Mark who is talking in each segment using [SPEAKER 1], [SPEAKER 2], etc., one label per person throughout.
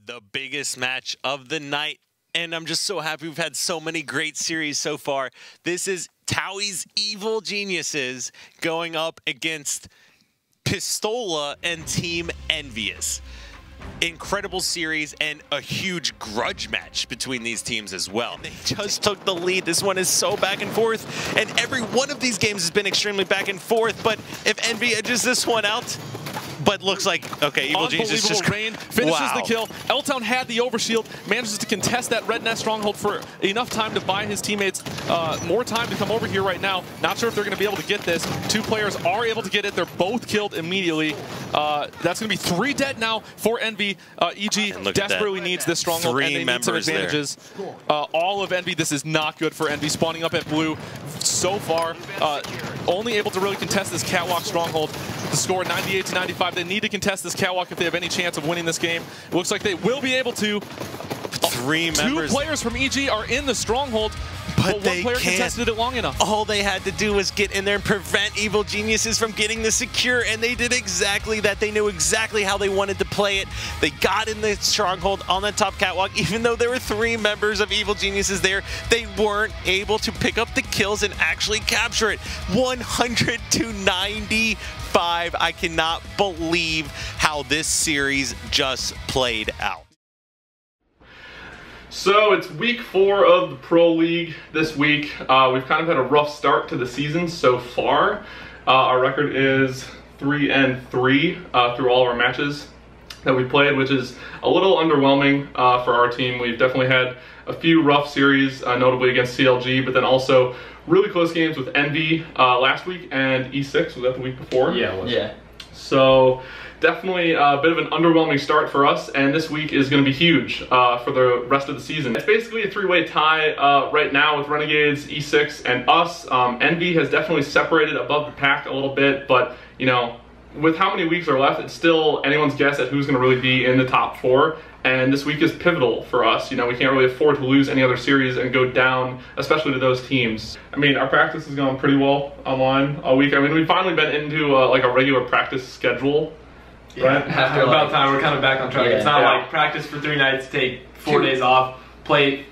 [SPEAKER 1] the biggest match of the night. And I'm just so happy we've had so many great series so far. This is Towie's Evil Geniuses going up against Pistola and Team Envious. Incredible series and a huge grudge match between these teams as well. They just took the lead. This one is so back and forth, and every one of these games has been extremely back and forth. But if Envy edges this one out, but looks like, okay, Evil Genius just
[SPEAKER 2] Rain finishes the kill. L-Town had the overshield, manages to contest that Red Nest stronghold for enough time to buy his teammates more time to come over here right now. Not sure if they're going to be able to get this. Two players are able to get it. They're both killed immediately. That's going to be 3 dead now for Envy. EG desperately needs this stronghold, and they need some advantages. All of Envy, this is not good for Envy. Spawning up at blue so far, only able to really contest this catwalk stronghold. The score 98 to 95. They need to contest this catwalk if they have any chance of winning this game. It looks like they will be able to.
[SPEAKER 1] 3 members.
[SPEAKER 2] 2 players from EG are in the stronghold, but one player contested it long enough.
[SPEAKER 1] All they had to do was get in there and prevent Evil Geniuses from getting the secure, and they did exactly that. They knew exactly how they wanted to play it. They got in the stronghold on the top catwalk. Even though there were 3 members of Evil Geniuses there, they weren't able to pick up the kills and actually capture it. 100 to 95. I cannot believe how this series just played out.
[SPEAKER 3] So it's week 4 of the Pro League this week. We've kind of had a rough start to the season so far. Our record is 3-3 through all of our matches that we played, which is a little underwhelming for our team. We've definitely had a few rough series, notably against CLG, but then also really close games with Envy last week, and E6, was that the week before?
[SPEAKER 4] Yeah, it was. Yeah.
[SPEAKER 3] So definitely a bit of an underwhelming start for us, and this week is going to be huge for the rest of the season. It's basically a 3-way tie right now with Renegades, E6, and us. Envy has definitely separated above the pack a little bit, but you know, with how many weeks are left, it's still anyone's guess at who's going to really be in the top 4. And this week is pivotal for us. You know, we can't really afford to lose any other series and go down, especially to those teams. I mean, our practice has gone pretty well online all week. I mean, we've finally been into like a regular practice schedule.
[SPEAKER 4] Yeah, right? After about time, we're kind of back on track. Yeah. It's not like practice for 3 nights, take 4 days off, play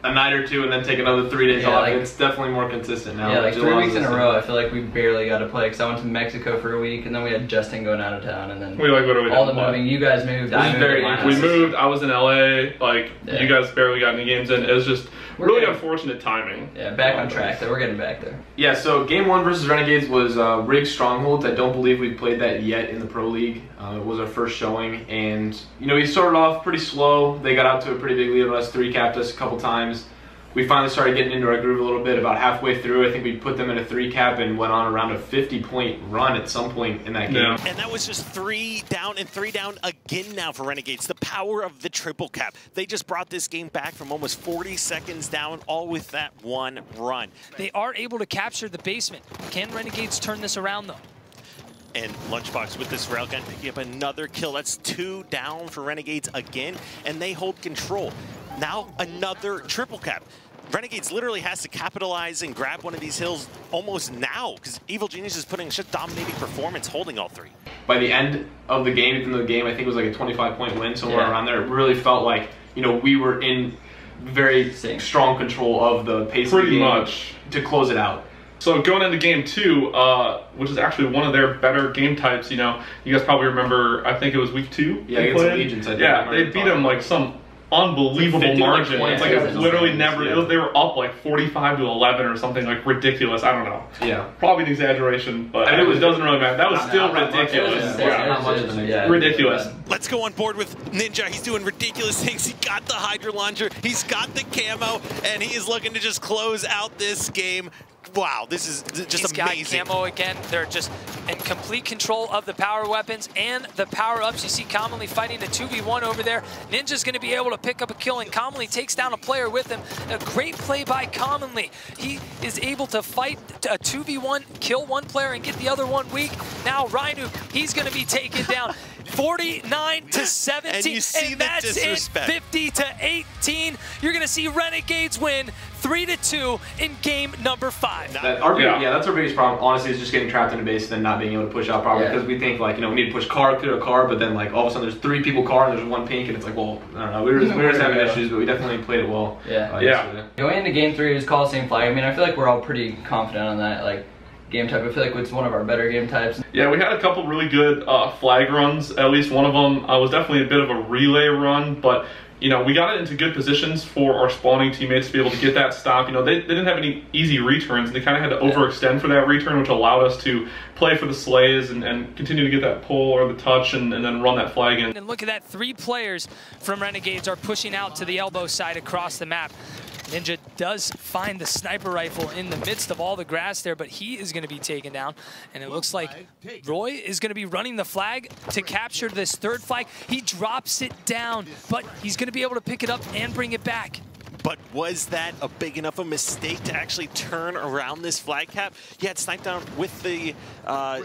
[SPEAKER 4] a night or 2, and then take another 3 days off. Like, it's definitely more consistent now.
[SPEAKER 5] Yeah, like 3 weeks in a row, I feel like we barely got to play because I went to Mexico for a week, and then we had Justin going out of town, and then
[SPEAKER 3] we like literally
[SPEAKER 5] all the moving. You guys moved. I moved.
[SPEAKER 3] We moved. I was in LA. Like you guys barely got any games in. It was just really unfortunate timing.
[SPEAKER 5] Yeah, back on track. Though we're getting back there.
[SPEAKER 4] Yeah. So game 1 versus Renegades was Rig Strongholds. I don't believe we've played that yet in the Pro League. It was our first showing, and you know, we started off pretty slow. They got out to a pretty big lead on us, 3-capped us a couple times. We finally started getting into our groove a little bit. About halfway through, I think we put them in a 3-cap and went on around a 50-point run at some point in that game.
[SPEAKER 1] Yeah. And that was just 3 down and 3 down again now for Renegades. The power of the triple cap. They just brought this game back from almost 40 seconds down, all with that one run.
[SPEAKER 6] They are able to capture the basement. Can Renegades turn this around, though?
[SPEAKER 1] And Lunchbox with this railgun picking up another kill. That's 2 down for Renegades again, and they hold control. Now another triple cap. Renegades literally has to capitalize and grab one of these hills almost now, because Evil Genius is putting such dominating performance holding all 3.
[SPEAKER 4] By the end of the game, even though the game I think was like a 25-point win, somewhere around there, it really felt like, you know, we were in very strong control of the pace of the game to close it out.
[SPEAKER 3] So going into game 2, which is actually one of their better game types, you know, you guys probably remember, I think it was week 2.
[SPEAKER 4] Yeah, against the Legions, I think.
[SPEAKER 3] Yeah, they beat them like some unbelievable margin. It's like it's literally never. They were up like 45 to 11 or something like ridiculous. I don't know.
[SPEAKER 4] Yeah,
[SPEAKER 3] probably an exaggeration, but it doesn't really matter. That was still ridiculous. Ridiculous.
[SPEAKER 1] Let's go on board with Ninja. He's doing ridiculous things. He got the Hydra launcher. He's got the camo, and he is looking to just close out this game. Wow, this is just amazing.
[SPEAKER 6] He's got camo again. They're just in complete control of the power weapons and the power-ups. You see Commonly fighting a 2v1 over there. Ninja's going to be able to pick up a kill, and Commonly takes down a player with him. A great play by Commonly. He is able to fight a 2v1, kill one player, and get the other one weak. Now Rhino, he's going to be taken down. 49-17.
[SPEAKER 1] And you see the
[SPEAKER 6] that's
[SPEAKER 1] disrespect.
[SPEAKER 6] it, 50-18. You're going to see Renegades win 3-2 in game number 5.
[SPEAKER 4] That's our biggest problem. Honestly, is just getting trapped in a base and then not being able to push out properly because we think like, you know, we need to push clear a car, but then like all of a sudden there's 3 people car and there's 1 pink and it's like, well, I don't know. We were just having issues, but we definitely played it well.
[SPEAKER 5] Going into game 3 is Coliseum flag. I mean, I feel like we're all pretty confident on that like game type. I feel like it's one of our better game types.
[SPEAKER 3] Yeah, we had a couple really good flag runs. At least one of them was definitely a bit of a relay run, but you know, we got it into good positions for our spawning teammates to be able to get that stop. You know, they didn't have any easy returns. They kind of had to overextend for that return, which allowed us to play for the slays and continue to get that pull or the touch and then run that flag in.
[SPEAKER 6] And look at that, 3 players from Renegades are pushing out to the elbow side across the map. Ninja does find the sniper rifle in the midst of all the grass there, but he is going to be taken down. And it looks like Roy is going to be running the flag to capture this 3rd flag. He drops it down, but he's going to be able to pick it up and bring it back.
[SPEAKER 1] But was that a big enough a mistake to actually turn around this flag cap? He had sniped down with the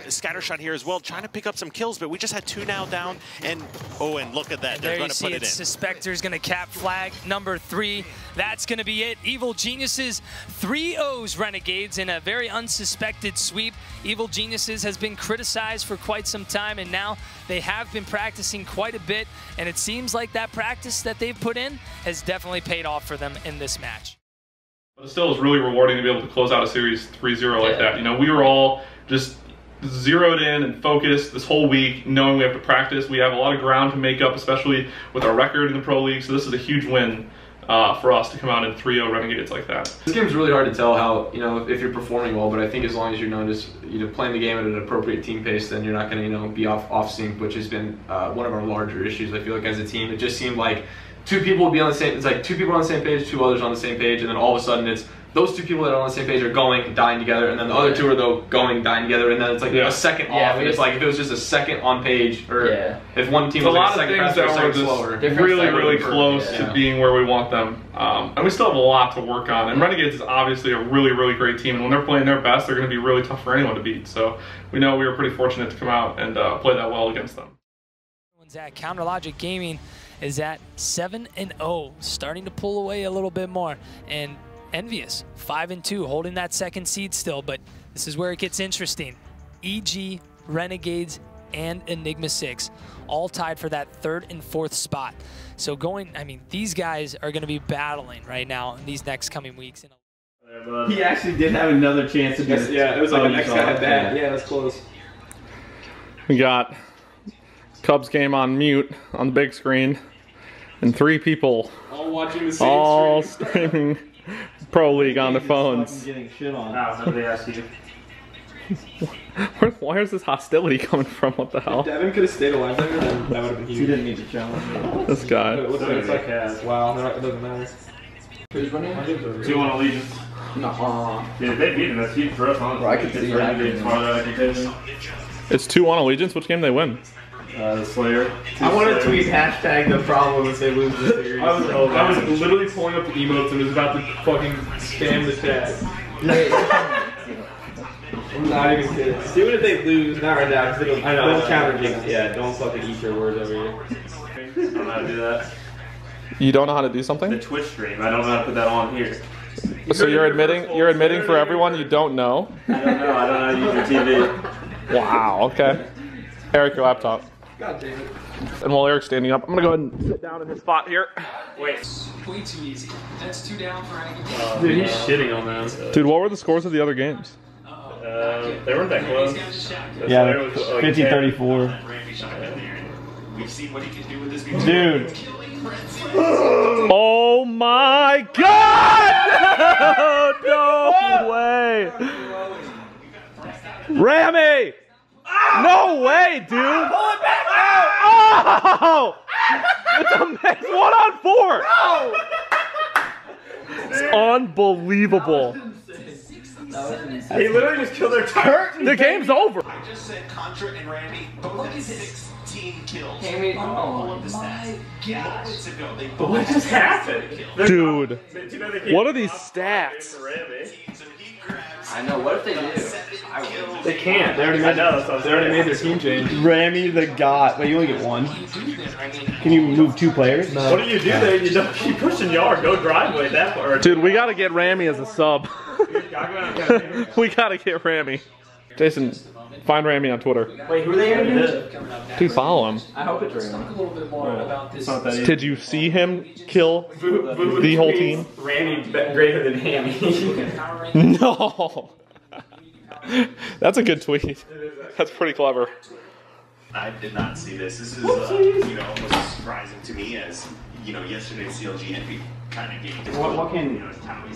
[SPEAKER 1] scatter shot here as well, trying to pick up some kills, but we just had 2 now down. And oh, and look at that. They're going to put it in.
[SPEAKER 6] Suspector's going to cap flag number 3. That's going to be it. Evil Geniuses 3-0s Renegades in a very unsuspected sweep. Evil Geniuses has been criticized for quite some time, and now they have been practicing quite a bit, and it seems like that practice that they've put in has definitely paid off for them in this match.
[SPEAKER 3] But it still is really rewarding to be able to close out a series 3-0 like that. You know, we were all just zeroed in and focused this whole week, knowing we have to practice. We have a lot of ground to make up, especially with our record in the Pro League, so this is a huge win for us to come out in 3-0 Renegades like that.
[SPEAKER 4] This game's really hard to tell how, you know, if you're performing well, but I think as long as you're known as, you know, playing the game at an appropriate team pace, then you're not going to, you know, be off sync, which has been one of our larger issues. I feel like as a team, it just seemed like 2 people would be on the same, it's like 2 people on the same page, 2 others on the same page, and then all of a sudden it's those 2 people that are on the same page are going, dying together, and then the other 2 are though going, dying together, and then it's like a second off, and it's like if it was just a second on page, or if one team was like a second faster or a second slower.
[SPEAKER 3] Really close to being where we want them. And we still have a lot to work on, and Renegades is obviously a really great team, and when they're playing their best, they're going to be really tough for anyone to beat. So we know we were pretty fortunate to come out and play that well against them.
[SPEAKER 6] At CounterLogic Gaming is at 7-0, starting to pull away a little bit more, and Envious 5-2, holding that 2nd seed still. But this is where it gets interesting. EG, Renegades, and Enigma 6 all tied for that 3rd and 4th spot. So these guys are going to be battling right now in these next coming weeks.
[SPEAKER 7] He actually did have another chance to get it.
[SPEAKER 4] Yeah, it was like the next guy had that. Yeah, that's close.
[SPEAKER 3] We got Cubs game on mute on the big screen, and 3 people
[SPEAKER 7] all watching the same
[SPEAKER 3] streaming Pro League on their phones.
[SPEAKER 7] Getting shit on. How did they ask you?
[SPEAKER 3] Why is this hostility coming from? What the hell?
[SPEAKER 4] If Devin could have stayed alive there, then that would have been huge.
[SPEAKER 7] He didn't need to challenge.
[SPEAKER 3] This guy.
[SPEAKER 4] It looks like it's like, wow, no, it doesn't matter.
[SPEAKER 7] Who's running? 2-1 Allegiance. No. Yeah, they beat him. That's huge for us, honestly.
[SPEAKER 5] I can see that.
[SPEAKER 3] It's 2-1 Allegiance. Which game did they win?
[SPEAKER 7] The Slayer.
[SPEAKER 4] I want to tweet hashtag the problem if they lose the series.
[SPEAKER 3] I was literally pulling up the emotes and was about to fucking spam the chat.
[SPEAKER 4] I'm not even kidding. Even if they lose, not right now, because they'll counter jinx. Yeah, don't fucking eat your words over here.
[SPEAKER 7] I don't know how to do that.
[SPEAKER 3] You don't know how to do something?
[SPEAKER 7] The Twitch stream. I don't know how to put that on here.
[SPEAKER 3] So you're admitting for everyone you don't know?
[SPEAKER 7] I don't know. I don't know how to use your TV.
[SPEAKER 3] Wow. Okay. Eric, your laptop.
[SPEAKER 4] God damn it.
[SPEAKER 3] And while Eric's standing up, I'm gonna go ahead and sit down in his spot here.
[SPEAKER 7] Wait.
[SPEAKER 6] Way too easy. That's 2 down for Renegades.
[SPEAKER 3] Dude, he's shitting on them. Dude, what were the scores of the other games?
[SPEAKER 7] They weren't that close.
[SPEAKER 8] Yeah, 50-34. Dude.
[SPEAKER 3] Oh my God! No way! Rammy! No way, dude! Pull it back out! Oh! It's a mix 1-on-4! No! It's unbelievable.
[SPEAKER 7] He literally just killed their turret.
[SPEAKER 3] The game's over.
[SPEAKER 9] I just said Contra and Randy both had 16 kills.
[SPEAKER 5] Oh
[SPEAKER 9] of the stats. Moments ago, they
[SPEAKER 7] But what just happened?
[SPEAKER 3] Dude, what are these stats?
[SPEAKER 5] I know. What if they do?
[SPEAKER 4] They can't. They already made their team change.
[SPEAKER 8] Rami the God. Wait, you only get one? Can you move 2 players?
[SPEAKER 7] No. What do you do there? You don't keep pushing yard. Go driveway that far.
[SPEAKER 2] Dude, we gotta get Rami as a sub. We gotta get Rami. Jason, find Rami on Twitter.
[SPEAKER 4] Wait, who are they going to do?
[SPEAKER 2] Dude, follow him.
[SPEAKER 5] I hope it's Rami.
[SPEAKER 6] A little bit more about this.
[SPEAKER 2] Did you see him kill the whole team?
[SPEAKER 4] Rami greater than Hammy.
[SPEAKER 2] No. That's a good tweet. That's pretty clever.
[SPEAKER 9] I did not see this. This is, you know, almost surprising to me as, you know, yesterday's CLG Envy kind of game.
[SPEAKER 4] What can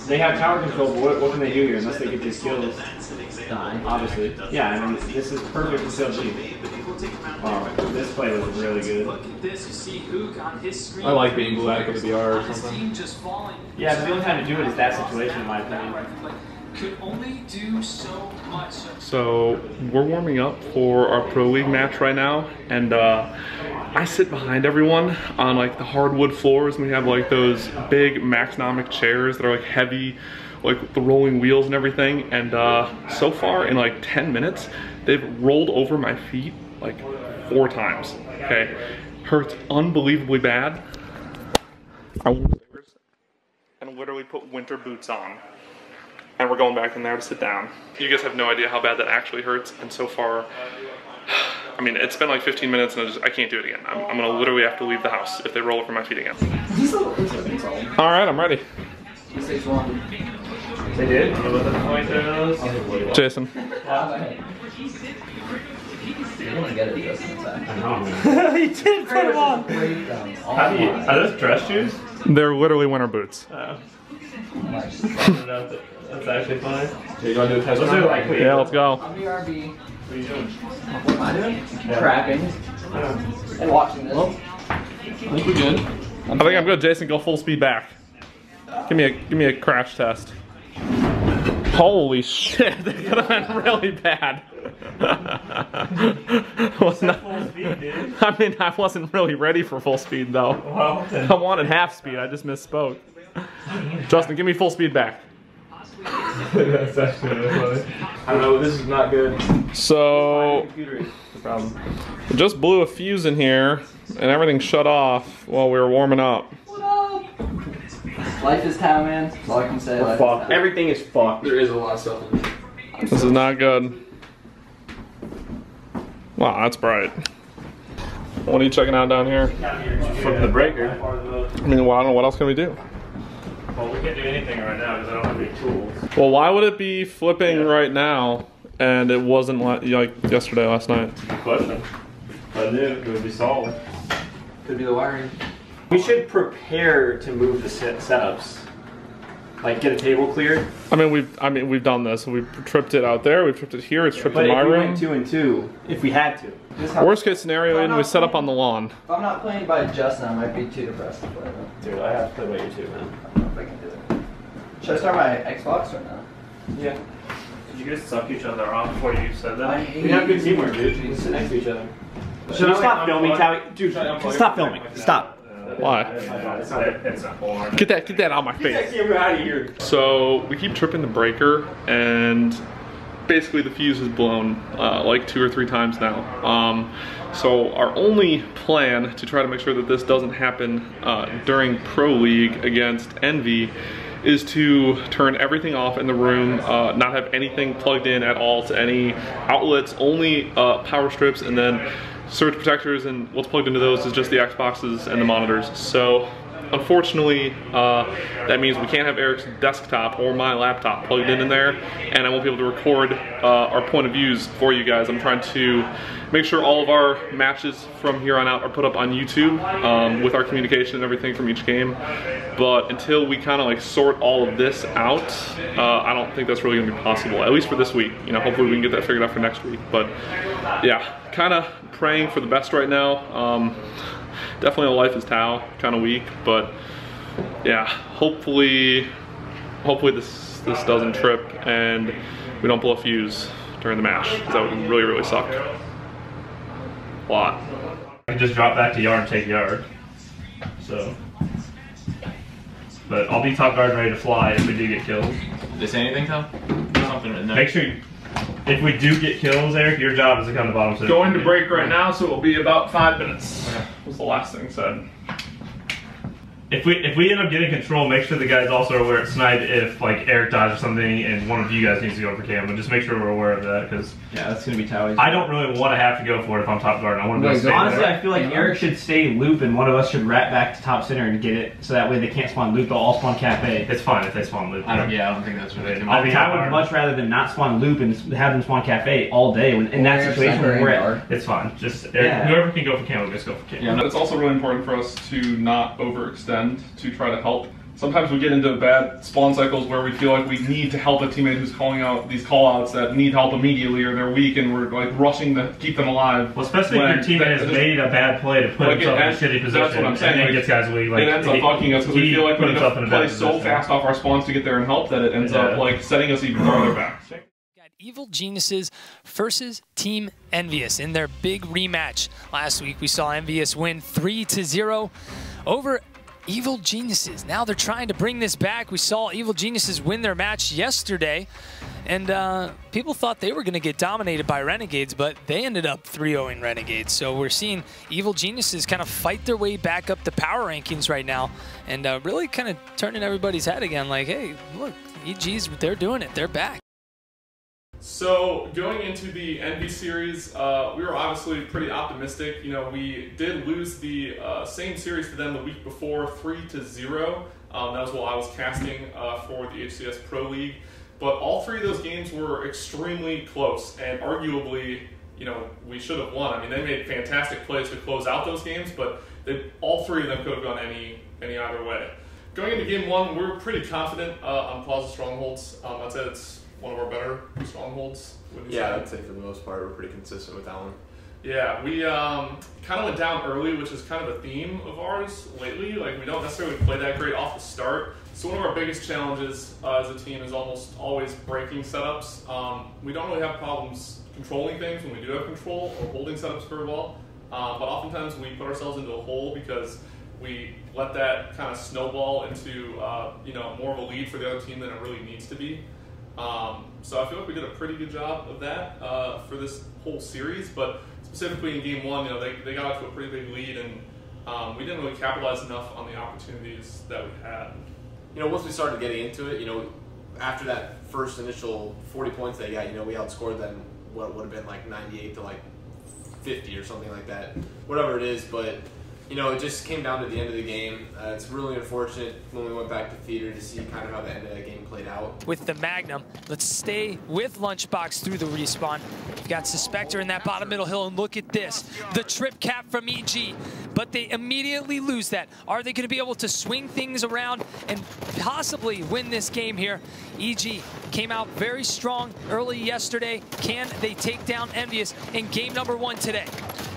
[SPEAKER 4] they have tower control? But what can they do here unless they get these kills?
[SPEAKER 5] Die.
[SPEAKER 4] Obviously. Yeah, I mean, this is perfect for CLG. Wow, this play was really good.
[SPEAKER 6] Look at this. You see Ook on his screen.
[SPEAKER 4] I like being black with the BR or something.
[SPEAKER 6] Team just falling.
[SPEAKER 4] Yeah, but the only time to do it is that situation, in my opinion.
[SPEAKER 6] Could only do so much.
[SPEAKER 2] So we're warming up for our Pro League match right now, and I sit behind everyone on like the hardwood floors, and we have like those big Maxnomic chairs that are like heavy, like the rolling wheels and everything. And so far in like 10 minutes, they've rolled over my feet like 4 times. Okay, hurts unbelievably bad. I went upstairs and literally put winter boots on. And we're going back in there to sit down. You guys have no idea how bad that actually hurts. And so far, I mean, it's been like 15 minutes and I can't do it again. I'm gonna literally have to leave the house if they roll over my feet again. All right, I'm ready.
[SPEAKER 4] They did?
[SPEAKER 2] Jason.
[SPEAKER 5] You're gonna get it just in time.
[SPEAKER 8] He did put them on.
[SPEAKER 7] How do you, are those dress shoes?
[SPEAKER 2] They're literally winter boots.
[SPEAKER 7] That's actually fine.
[SPEAKER 4] You gonna do a test run?
[SPEAKER 2] Yeah, let's go.
[SPEAKER 5] I'm BRB.
[SPEAKER 7] What are you doing?
[SPEAKER 5] What am I doing? Cracking. And watching this.
[SPEAKER 2] I think we're good. I think I'm good. Jason, go full speed back. Give me a crash test. Holy shit, that could have been really bad. I mean, I wasn't really ready for full speed though. I wanted half speed, I just misspoke. Justin, give me full speed back.
[SPEAKER 7] That's actually really funny.
[SPEAKER 4] I don't know, this is not good.
[SPEAKER 2] So,
[SPEAKER 4] Computer is the problem.
[SPEAKER 2] we just blew a fuse in here and everything shut off while we were warming up.
[SPEAKER 5] Life is town, man. That's all I can say. Life is town.
[SPEAKER 4] Everything is fucked.
[SPEAKER 3] There is a lot of stuff in there.
[SPEAKER 2] This is not good. Wow, that's bright. What are you checking out down here?
[SPEAKER 7] Flip the breaker.
[SPEAKER 2] I mean, well, I don't know, what else can we do?
[SPEAKER 7] Well, we can't do anything right now because I don't have any tools.
[SPEAKER 2] Well, why would it be flipping right now and it wasn't like yesterday, last night?
[SPEAKER 7] Good question. If I knew, it would be solid.
[SPEAKER 5] Could be the wiring.
[SPEAKER 4] We should prepare to move the setups. Like get a table cleared.
[SPEAKER 2] I mean, we've done this. We've tripped it out there. We've tripped it here. It's tripped
[SPEAKER 4] But
[SPEAKER 2] in
[SPEAKER 4] if
[SPEAKER 2] my
[SPEAKER 4] we
[SPEAKER 2] room.
[SPEAKER 4] went 2 and 2, if we had to.
[SPEAKER 2] Worst case scenario, and we set up on the lawn.
[SPEAKER 5] If I'm not playing by Justin, I might be too depressed to play though.
[SPEAKER 4] Dude, I have to play by you too, man.
[SPEAKER 5] I don't know if I can do it. Should I start my Xbox or no?
[SPEAKER 4] Yeah.
[SPEAKER 7] Did you guys suck each other off before you said
[SPEAKER 5] I
[SPEAKER 7] that?
[SPEAKER 5] hate
[SPEAKER 4] We have good teamwork,
[SPEAKER 5] you.
[SPEAKER 4] dude. We sit next to each other.
[SPEAKER 8] Should you stop filming, Towie? Dude, stop filming. Stop.
[SPEAKER 2] Why?
[SPEAKER 7] It's not hard.
[SPEAKER 2] Get that out of my face.
[SPEAKER 4] Get out of here.
[SPEAKER 2] So we keep tripping the breaker, and basically the fuse is blown like 2 or 3 times now. So our only plan to try to make sure that this doesn't happen during Pro League against Envy is to turn everything off in the room, not have anything plugged in at all to any outlets, only power strips, and then surge protectors, and what's plugged into those is just the Xboxes and the monitors. So unfortunately, that means we can't have Eric's desktop or my laptop plugged in there, and I won't be able to record our point of views for you guys. I'm trying to make sure all of our matches from here on out are put up on YouTube with our communication and everything from each game. But until we kind of like sort all of this out, I don't think that's really gonna be possible, at least for this week. You know, hopefully we can get that figured out for next week. But yeah, kind of praying for the best right now. Definitely a life is Tau kind of week, but yeah, hopefully this doesn't trip and we don't blow a fuse during the match, because that would really suck a lot.
[SPEAKER 7] I can just drop back to yard and take yard. So, but I'll be top guard and ready to fly if we do get killed.
[SPEAKER 4] Did they say anything, Tom?
[SPEAKER 3] jumping in there.
[SPEAKER 7] Make sure, if we do get kills, Eric, your job is to come to the bottom. So
[SPEAKER 3] going to break right now, so it'll be about 5 minutes. Okay. Was the last thing said.
[SPEAKER 7] If we end up getting control, make sure the guys also are aware at snipe if like Eric dies or something, and one of you guys needs to go for cam. And just make sure we're aware of that, because
[SPEAKER 8] yeah, that's gonna be Towie's.
[SPEAKER 7] I don't really want to have to go for it if I'm top guard. I want to stay
[SPEAKER 8] honestly,
[SPEAKER 7] there.
[SPEAKER 8] I feel like Eric should stay loop, and one of us should rat back to top center and get it, so that way they can't spawn loop. They'll all spawn cafe.
[SPEAKER 7] It's fine if they spawn loop.
[SPEAKER 4] I don't think that's what they do.
[SPEAKER 8] I would much rather than not spawn loop and have them spawn cafe all day. When in that situation where we're at,
[SPEAKER 7] it's fine. Just whoever can go for cam, just go for cam.
[SPEAKER 3] Yeah, it's also really important for us to not overextend to try to help. Sometimes we get into bad spawn cycles where we feel like we need to help a teammate who's calling out these call-outs that need help immediately, or they're weak, and we're like rushing to keep them alive.
[SPEAKER 7] Well, especially if your teammate has made a bad play to put himself in a shitty position.
[SPEAKER 3] That's what I'm saying.
[SPEAKER 7] And then gets guys weak. Like,
[SPEAKER 3] it ends up fucking us because we feel like we need to play so
[SPEAKER 7] position.
[SPEAKER 3] fast off our spawns to get there and help that it ends up like setting us even farther back.
[SPEAKER 6] Got Evil Geniuses versus Team Envious in their big rematch. Last week we saw Envious win 3-0 over Evil Geniuses. Now they're trying to bring this back. We saw Evil Geniuses win their match yesterday, and people thought they were going to get dominated by Renegades, but they ended up 3-0ing Renegades. So we're seeing Evil Geniuses kind of fight their way back up the power rankings right now, and really kind of turning everybody's head again, like, hey, look, EG's, they're doing it. They're back.
[SPEAKER 3] So going into the Envy series, we were obviously pretty optimistic. You know, we did lose the same series to them the week before, 3-0. That was while I was casting for the HCS Pro League. But all three of those games were extremely close, and arguably, you know, we should have won. I mean, they made fantastic plays to close out those games, but all three of them could have gone any either way. Going into game one, we were pretty confident on Plaza Strongholds. I'd say it's one of our better strongholds.
[SPEAKER 4] Yeah, I'd say for the most part we're pretty consistent with that one.
[SPEAKER 3] Yeah, we kind of went down early, which is kind of a theme of ours lately. Like, we don't necessarily play that great off the start. So one of our biggest challenges as a team is almost always breaking setups. We don't really have problems controlling things when we do have control, or holding setups very well. But oftentimes we put ourselves into a hole because we let that kind of snowball into you know, more of a lead for the other team than it really needs to be. So I feel like we did a pretty good job of that for this whole series, but specifically in game one, you know, they got out to a pretty big lead, and we didn't really capitalize enough on the opportunities that we had.
[SPEAKER 4] You know, once we started getting into it, you know, after that first initial 40 points they got, you know, we outscored them what would have been like 98 to like 50 or something like that, whatever it is, but you know, it just came down to the end of the game. It's really unfortunate when we went back to theater to see kind of how the end of that game played out.
[SPEAKER 6] With the Magnum, let's stay with Lunchbox through the respawn. We've got Suspector in that bottom middle hill, and look at this. The trip cap from EG, but they immediately lose that. Are they going to be able to swing things around and possibly win this game here? EG came out very strong early yesterday. Can they take down Envious in game number 1 today?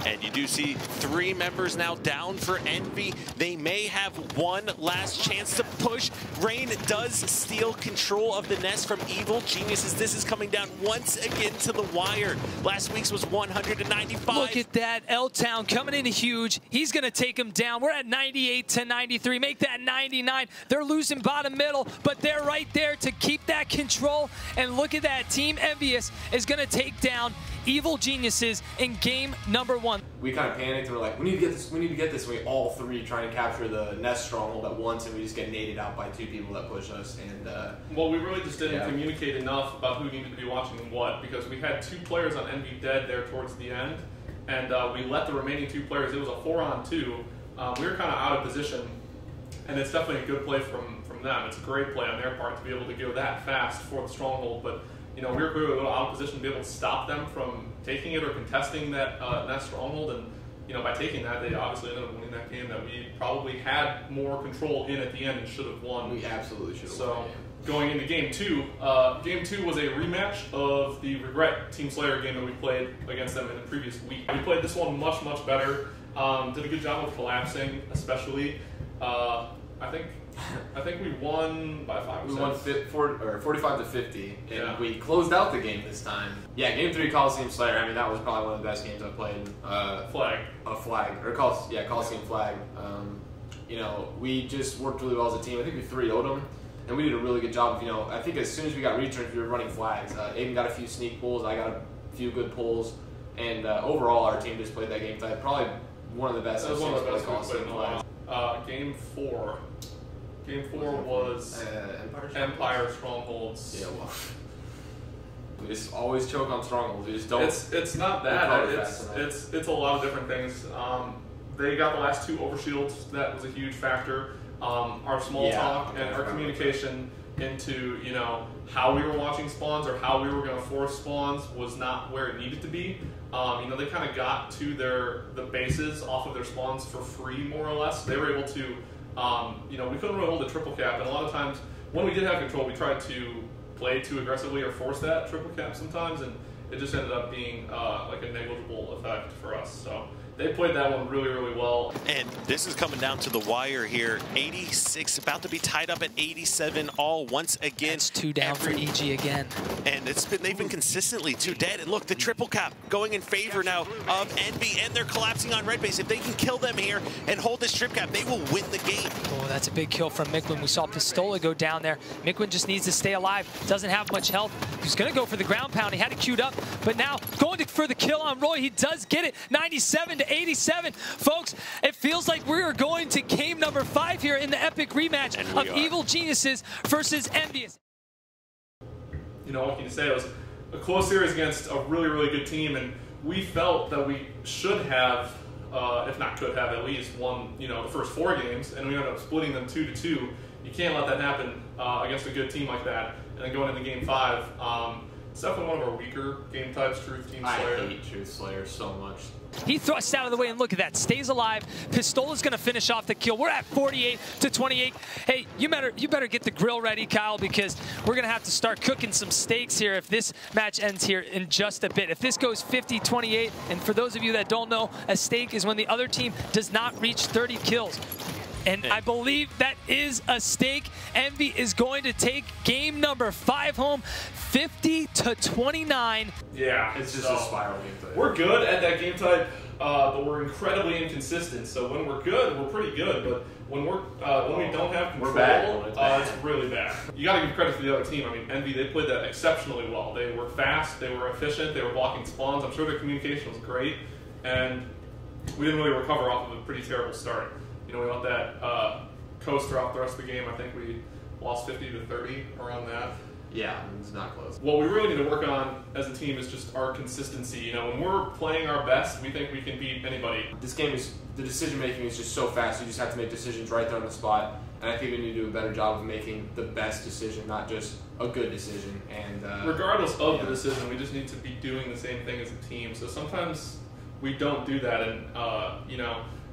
[SPEAKER 1] And you do see 3 members now down for Envy. They may have one last chance to push. Rain does steal control of the nest from Evil Geniuses. This is coming down once again to the wire. Last week's was 195.
[SPEAKER 6] Look at that. L-Town coming in huge. He's going to take him down. We're at 98 to 93. Make that 99. They're losing bottom middle, but they're right there to keep that control. And look at that. Team Envious is going to take down Evil Geniuses in game number 1.
[SPEAKER 4] We kind of panicked and we're like, we need to get this, we need to get this. And we all three trying to capture the nest stronghold at once, and we just get naded out by 2 people that push us. And
[SPEAKER 3] well, we really just didn't communicate enough about who needed to be watching what, because we had 2 players on Envy dead there towards the end, and we let the remaining 2 players, it was a 4-on-2. We were kind of out of position, and it's definitely a good play from them. It's a great play on their part to be able to go that fast for the stronghold, but you know, we were clearly a little out of position to be able to stop them from taking it or contesting that that stronghold, and you know, by taking that, they obviously ended up winning that game that we probably had more control in at the end and should have won.
[SPEAKER 4] We absolutely should have
[SPEAKER 3] won.
[SPEAKER 4] So
[SPEAKER 3] going into game 2, game 2 was a rematch of the Regret Team Slayer game that we played against them in the previous week. We played this one much better. Did a good job of collapsing, especially. I think we won by 5%.
[SPEAKER 4] We won 45 to 50, and we closed out the game this time. Yeah, game 3 Coliseum Slayer. I mean, that was probably one of the best games I played. Coliseum Flag. You know, we just worked really well as a team. I think we 3-0'd them. and we did a really good job of, I think as soon as we got returns, we were running flags. Aiden got a few sneak pulls, I got a few good pulls, and overall our team just played that game type. Probably one of the best.
[SPEAKER 3] That was one of the best we've played in a while. Game 4. Game 4 was Empire Strongholds.
[SPEAKER 4] Yeah, well, we just always choke on Strongholds. We just don't.
[SPEAKER 3] It's not that. It's a lot of different things. They got the last 2 overshields. That was a huge factor. Our small talk and our communication into how we were watching spawns or how we were going to force spawns was not where it needed to be. They kind of got to the bases off of their spawns for free, more or less. They were able to, we couldn't really hold a triple cap, and a lot of times when we did have control, we tried to play too aggressively or force that triple cap sometimes, and it just ended up being like a negligible effect for us. So they played that one really, really well.
[SPEAKER 1] And this is coming down to the wire here. 86, about to be tied up at 87 all once again.
[SPEAKER 6] It's 2 down for EG again.
[SPEAKER 1] And they've been consistently 2 dead. And look, the triple cap going in favor now of Envy, and they're collapsing on red base. If they can kill them here and hold this trip cap, they will win the game.
[SPEAKER 6] Oh, that's a big kill from Miquin. We saw Pistola go down there. Miquin just needs to stay alive. Doesn't have much health. He's going to go for the ground pound. He had it queued up, but now going for the kill on Roy. He does get it. 97 to 87. Folks, it feels like we are going to game number 5 here in the epic rematch of Evil Geniuses versus Envious.
[SPEAKER 3] What can you say? It was a close series against a really, really good team, and we felt that we should have, if not could have, at least won, the first 4 games, and we ended up splitting them 2-2. You can't let that happen against a good team like that. And then going into game 5, it's definitely one of our weaker game types, Truth Team Slayer.
[SPEAKER 4] I hate Truth Slayer so much.
[SPEAKER 6] He thrusts out of the way, and look at that. Stays alive. Pistola's going to finish off the kill. We're at 48 to 28. Hey, you better get the grill ready, Kyle, because we're going to have to start cooking some steaks here if this match ends here in just a bit. If this goes 50-28, and for those of you that don't know, a steak is when the other team does not reach 30 kills. And I believe that is a stake. Envy is going to take game number 5 home, 50 to 29.
[SPEAKER 3] Yeah,
[SPEAKER 4] it's just a spiral game type.
[SPEAKER 3] We're good at that game type, but we're incredibly inconsistent. So when we're good, we're pretty good. But when we don't have control, it's really bad. You got to give credit to the other team. I mean, Envy, they played that exceptionally well. They were fast, they were efficient, they were blocking spawns. I'm sure their communication was great, and we didn't really recover off of a pretty terrible start. We let that coast throughout the rest of the game. I think we lost 50 to 30 around that.
[SPEAKER 4] Yeah, it's not close.
[SPEAKER 3] What we really need to work on as a team is just our consistency. When we're playing our best, we think we can beat anybody.
[SPEAKER 4] This game the decision making is just so fast. You just have to make decisions right there on the spot. And I think we need to do a better job of making the best decision, not just a good decision. And
[SPEAKER 3] regardless of the decision, we just need to be doing the same thing as a team. So sometimes we don't do that, and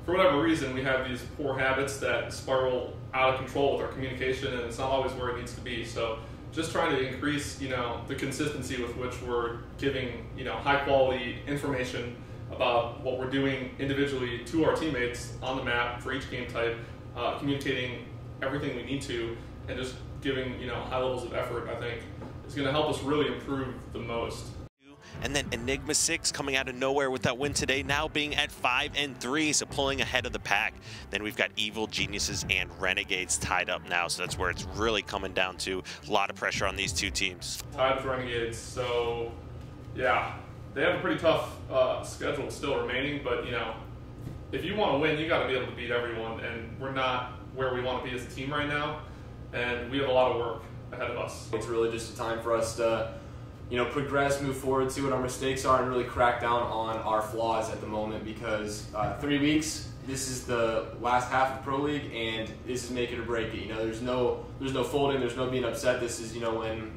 [SPEAKER 3] for whatever reason, we have these poor habits that spiral out of control with our communication, and it's not always where it needs to be. So just trying to increase, the consistency with which we're giving, high quality information about what we're doing individually to our teammates on the map for each game type, communicating everything we need to, and just giving, high levels of effort, I think, is going to help us really improve the most.
[SPEAKER 1] And then Enigma 6 coming out of nowhere with that win today, now being at 5-3, so pulling ahead of the pack. Then we've got Evil Geniuses and Renegades tied up now, so that's where it's really coming down to. A lot of pressure on these 2 teams.
[SPEAKER 3] Tied with Renegades, so yeah, they have a pretty tough schedule still remaining, but if you want to win, you got to be able to beat everyone, and we're not where we want to be as a team right now, and we have a lot of work ahead of us.
[SPEAKER 4] It's really just a time for us to progress, move forward, see what our mistakes are, and really crack down on our flaws at the moment, because 3 weeks, this is the last half of Pro League, and this is make it or break it. There's no folding, there's no being upset. This is, when,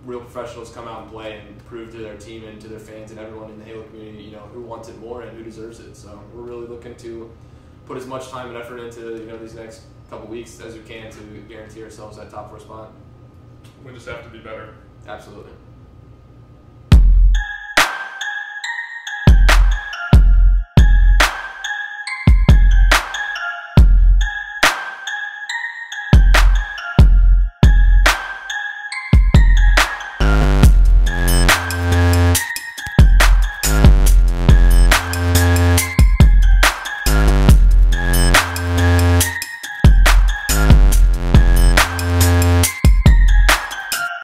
[SPEAKER 4] real professionals come out and play and prove to their team and to their fans and everyone in the Halo community, who wants it more and who deserves it. So we're really looking to put as much time and effort into, these next couple weeks as we can to guarantee ourselves that top 4 spot.
[SPEAKER 3] We just have to be better.
[SPEAKER 4] Absolutely.